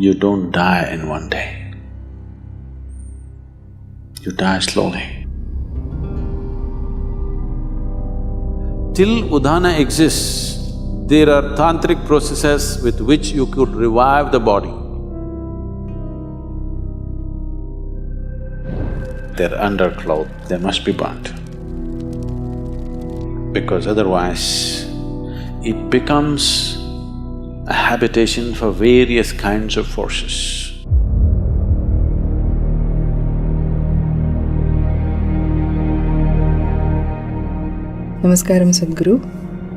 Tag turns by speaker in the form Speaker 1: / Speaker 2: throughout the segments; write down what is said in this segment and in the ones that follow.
Speaker 1: You don't die in one day. You die slowly. Till udhana exists, there are tantric processes with which you could revive the body. Their underclothes, they must be burnt. Because otherwise, it becomes a habitation for various kinds of forces.
Speaker 2: Namaskaram Sadhguru.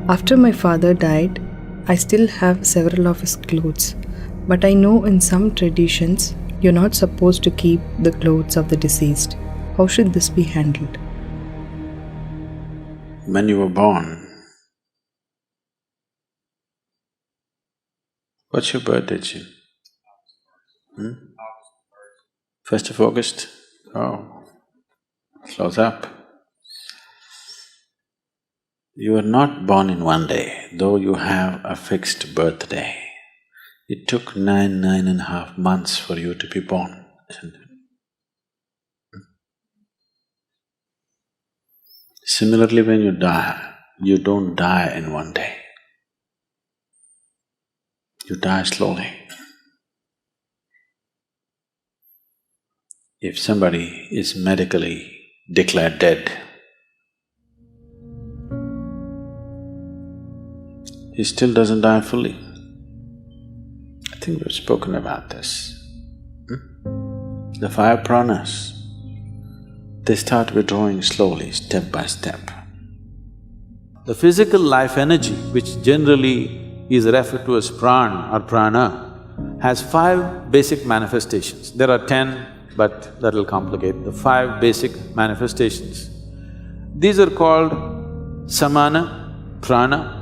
Speaker 2: After my father died, I still have several of his clothes, but I know in some traditions you're not supposed to keep the clothes of the deceased. How should this be handled?
Speaker 1: When you were born, what's your birthday, Jim? 1st of August? Oh, close up. You were not born in one day, though you have a fixed birthday. It took 9.5 months for you to be born, isn't it? Similarly, when you die, you don't die in one day. You die slowly. If somebody is medically declared dead, he still doesn't die fully. I think we've spoken about this. The 5 pranas, they start withdrawing slowly, step by step. The physical life energy, which generally is referred to as pran or prana, has 5 basic manifestations. There are 10, but that'll complicate. The 5 basic manifestations. These are called samana, prana,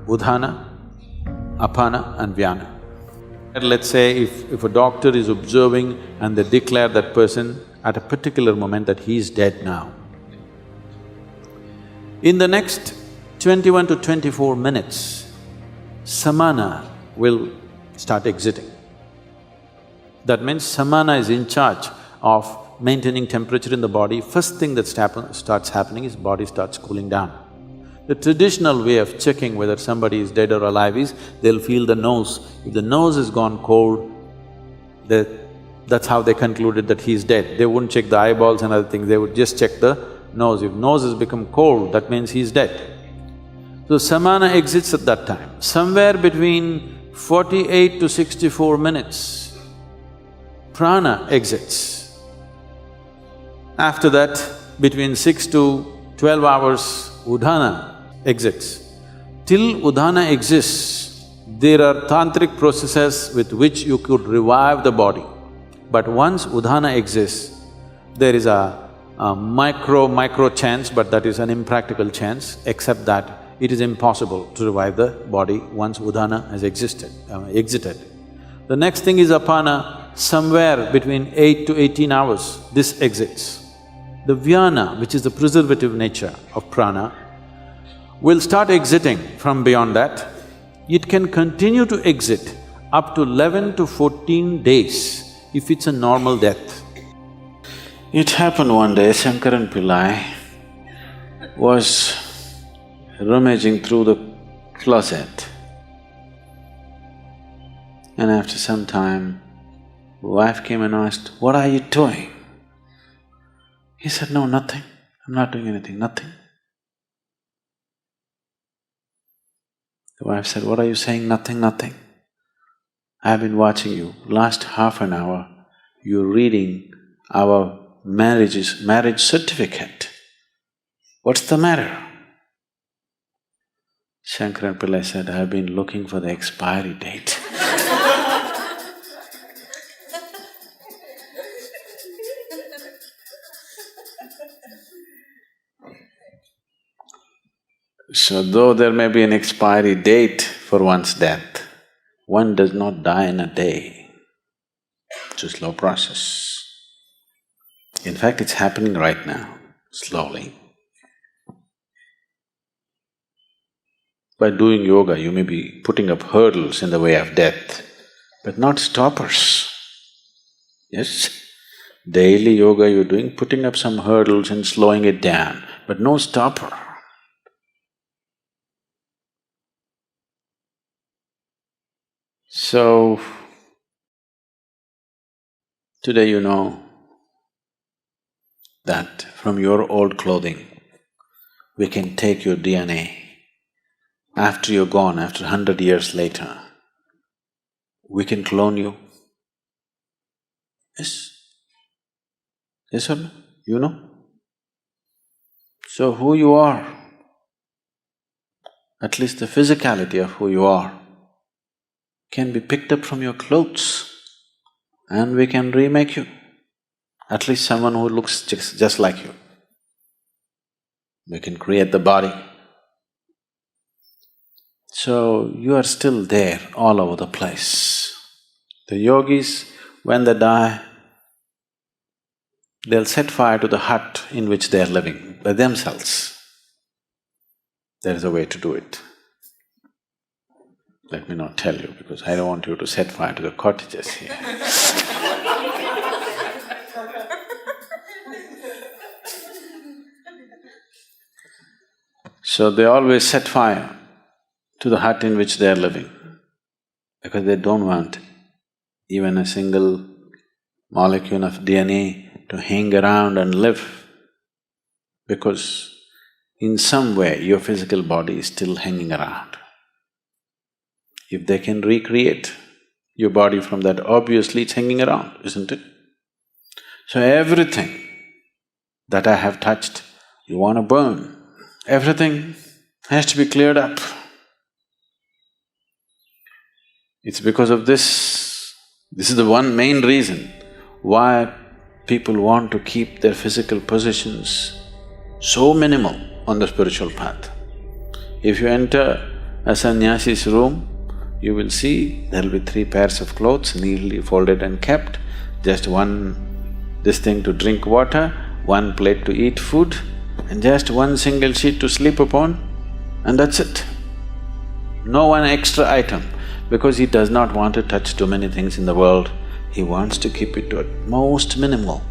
Speaker 1: udhana, apana and vyana. Let's say if a doctor is observing and they declare that person at a particular moment that he is dead now. In the next 21 to 24 minutes, samana will start exiting. That means samana is in charge of maintaining temperature in the body. First thing that starts happening is body starts cooling down. The traditional way of checking whether somebody is dead or alive is, they'll feel the nose. If the nose has gone cold, that's how they concluded that he's dead. They wouldn't check the eyeballs and other things, they would just check the nose. If nose has become cold, that means he's dead. So samana exits at that time. Somewhere between 48 to 64 minutes, prana exits. After that, between 6 to 12 hours, udhana exits. Till udhana exists, there are tantric processes with which you could revive the body. But once udhana exists, there is a micro chance, but that is an impractical chance, except that it is impossible to revive the body once udhana has exited. The next thing is apana, somewhere between 8 to 18 hours, this exits. The vyana, which is the preservative nature of prana, will start exiting from beyond that. It can continue to exit up to 11 to 14 days if it's a normal death. It happened one day, Shankaran Pillai was rummaging through the closet, and after some time, wife came and asked, "What are you doing?" He said, "No, nothing. I'm not doing anything, nothing." The wife said, "What are you saying, nothing, nothing? I've been watching you. Last half an hour, you're reading our marriage certificate. What's the matter?" Shankaran Pillai said, "I've been looking for the expiry date." So though there may be an expiry date for one's death, one does not die in a day. It's a slow process. In fact, it's happening right now, slowly. By doing yoga, you may be putting up hurdles in the way of death, but not stoppers. Yes? Daily yoga you're doing, putting up some hurdles and slowing it down, but no stopper. So, today you know that from your old clothing, we can take your DNA. After you're gone, after 100 years later, we can clone you. Yes? Yes or no? You know? So who you are, at least the physicality of who you are, can be picked up from your clothes and we can remake you. At least someone who looks just like you. We can create the body. So, you are still there all over the place. The yogis, when they die, they'll set fire to the hut in which they are living by themselves. There is a way to do it. Let me not tell you because I don't want you to set fire to the cottages here. So they always set fire to the hut in which they are living because they don't want even a single molecule of DNA to hang around and live, because in some way your physical body is still hanging around. If they can recreate your body from that, obviously it's hanging around, isn't it? So everything that I have touched, you want to burn. Everything has to be cleared up. It's because of this. This is the one main reason why people want to keep their physical possessions so minimal on the spiritual path. If you enter a sannyasi's room, you will see there'll be 3 pairs of clothes neatly folded and kept, just this thing to drink water, 1 plate to eat food, and just 1 single sheet to sleep upon, and that's it. No one extra item, because he does not want to touch too many things in the world. He wants to keep it to at most minimal,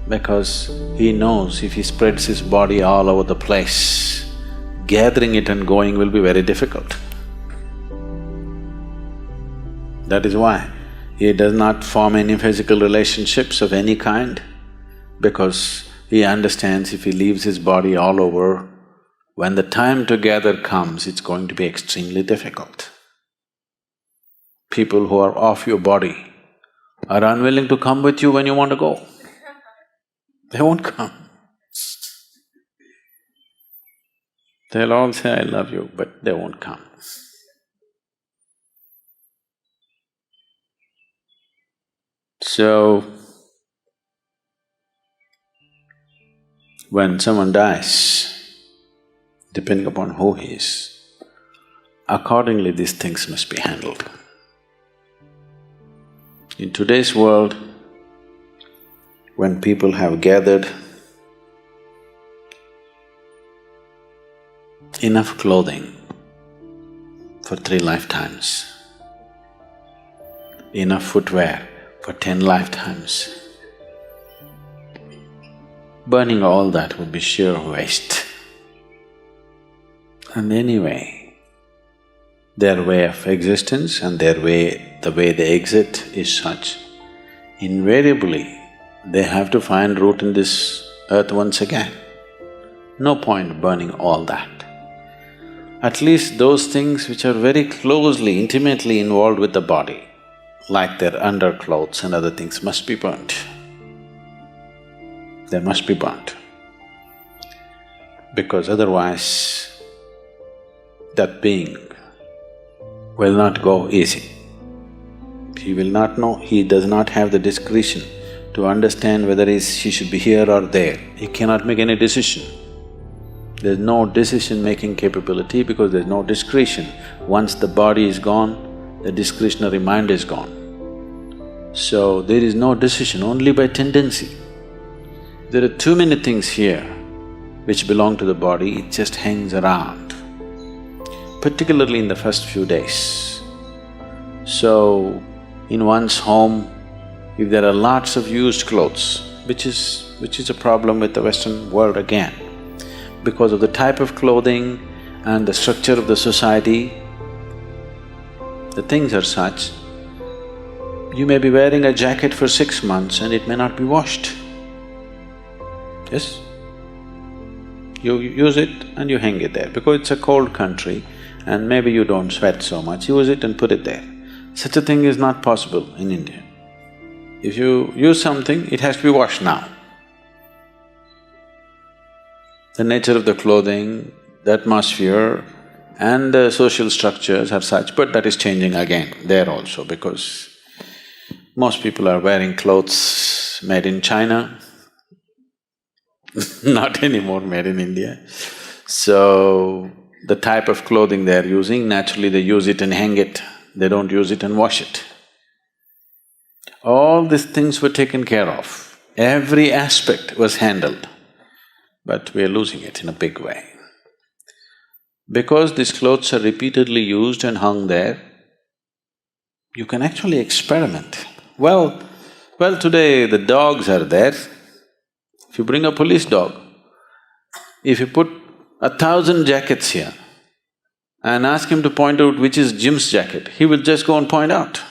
Speaker 1: because he knows if he spreads his body all over the place, gathering it and going will be very difficult. That is why he does not form any physical relationships of any kind, because he understands if he leaves his body all over, when the time to gather comes, it's going to be extremely difficult. People who are off your body are unwilling to come with you when you want to go. They won't come. They'll all say, I love you, but they won't come. So, when someone dies, depending upon who he is, accordingly these things must be handled. In today's world, when people have gathered enough clothing for 3 lifetimes, enough footwear for 10 lifetimes, burning all that would be sheer waste. And anyway, their way of existence and the way they exit is such, invariably they have to find root in this earth once again. No point burning all that. At least those things which are very closely, intimately involved with the body, like their underclothes and other things, must be burnt. They must be burnt. Because otherwise, that being will not go easy. He will not know, he does not have the discretion to understand whether he should be here or there. He cannot make any decision. There's no decision-making capability because there's no discretion. Once the body is gone, the discretionary mind is gone. So there is no decision, only by tendency. There are too many things here which belong to the body, it just hangs around. Particularly in the first few days, So, in one's home, if there are lots of used clothes, which is a problem with the Western world again, because of the type of clothing and the structure of the society, the things are such, you may be wearing a jacket for 6 months and it may not be washed. Yes? You use it and you hang it there because it's a cold country and maybe you don't sweat so much, use it and put it there. Such a thing is not possible in India. If you use something, it has to be washed now. The nature of the clothing, the atmosphere and the social structures are such, but that is changing again there also because most people are wearing clothes made in China, not anymore made in India. So, the type of clothing they are using, naturally they use it and hang it, they don't use it and wash it. All these things were taken care of, every aspect was handled, but we are losing it in a big way. Because these clothes are repeatedly used and hung there, you can actually experiment. Well, today the dogs are there. If you bring a police dog, if you put 1,000 jackets here and ask him to point out which is Jim's jacket, he will just go and point out.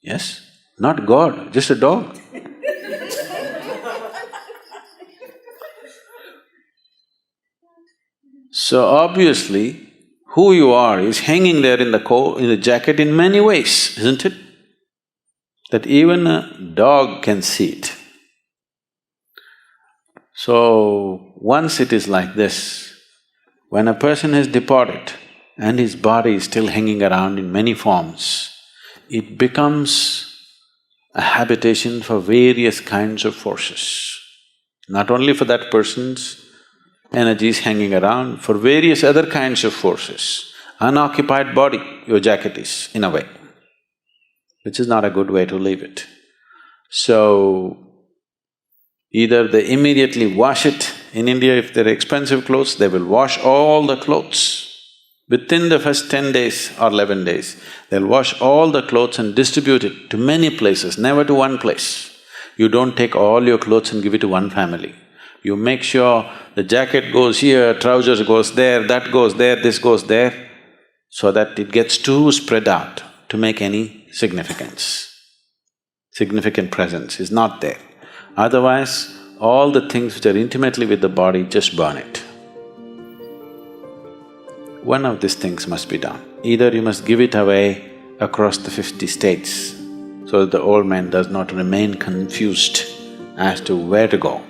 Speaker 1: Yes? Not God, just a dog. So obviously, who you are is hanging there in the jacket in many ways, isn't it? That even a dog can see it. So, once it is like this, when a person has departed and his body is still hanging around in many forms, it becomes a habitation for various kinds of forces. Not only for that person's energies hanging around, for various other kinds of forces. Unoccupied body, your jacket is, in a way, which is not a good way to leave it. So, either they immediately wash it. In India, if they're expensive clothes, they will wash all the clothes. Within the first 10 days or 11 days, they'll wash all the clothes and distribute it to many places, never to one place. You don't take all your clothes and give it to one family. You make sure the jacket goes here, trousers goes there, that goes there, this goes there, so that it gets too spread out to make any significance. Significant presence is not there. Otherwise, all the things which are intimately with the body, just burn it. One of these things must be done. Either you must give it away across the 50 states so that the old man does not remain confused as to where to go,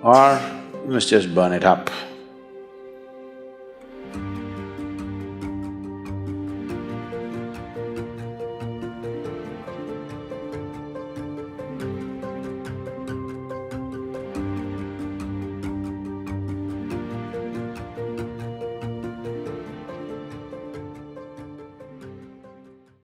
Speaker 1: or you must just burn it up.